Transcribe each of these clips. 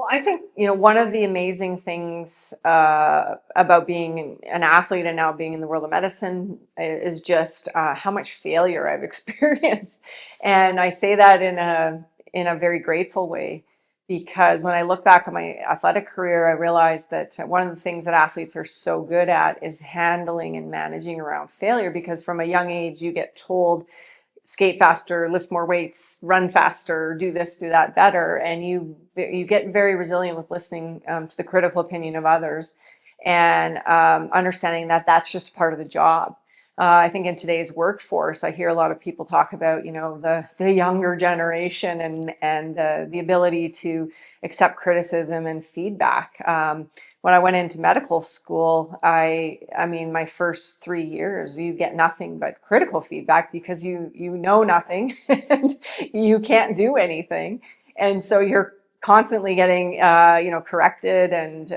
I think, one of the amazing things about being an athlete and now being in the world of medicine is just how much failure I've experienced. And I say that in a very grateful way, because when I look back on my athletic career, I realized that one of the things that athletes are so good at is handling and managing around failure, because from a young age, you get told skate faster, lift more weights, run faster, do this, do that better. And you get very resilient with listening to the critical opinion of others, and understanding that that's just part of the job. I think in today's workforce, I hear a lot of people talk about, the younger generation and the ability to accept criticism and feedback. When I went into medical school, I mean, my first 3 years, you get nothing but critical feedback, because you know nothing and you can't do anything, and so you're constantly getting corrected and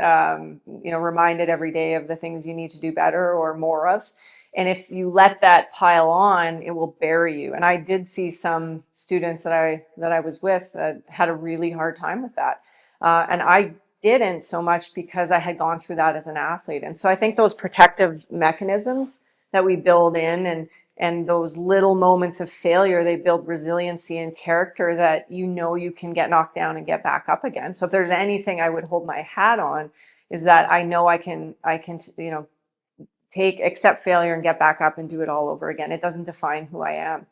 reminded every day of the things you need to do better or more of. And if you let that pile on, it will bury you. And I did see some students that I was with that had a really hard time with that. And I didn't, so much because I had gone through that as an athlete. And so I think those protective mechanisms that we build in, and those little moments of failure, they build resiliency and character that you can get knocked down and get back up again. So if there's anything I would hold my hat on, is that I know I can accept failure and get back up and do it all over again. It doesn't define who I am.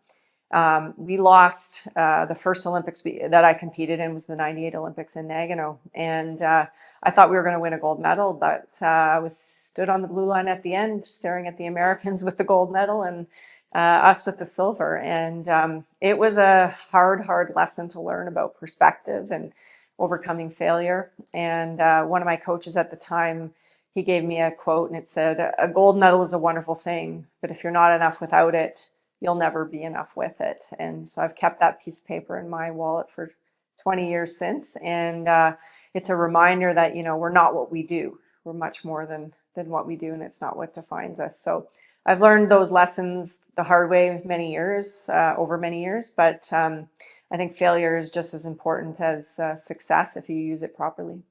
We lost the first Olympics that I competed in was the '98 Olympics in Nagano. And I thought we were going to win a gold medal, but I was stood on the blue line at the end, staring at the Americans with the gold medal and us with the silver. And it was a hard lesson to learn about perspective and overcoming failure. And one of my coaches at the time, he gave me a quote, and it said, "A gold medal is a wonderful thing, but if you're not enough without it, you'll never be enough with it." And so I've kept that piece of paper in my wallet for 20 years since. And it's a reminder that, we're not what we do. We're much more than what we do, and it's not what defines us. So I've learned those lessons the hard way over many years. But I think failure is just as important as success if you use it properly.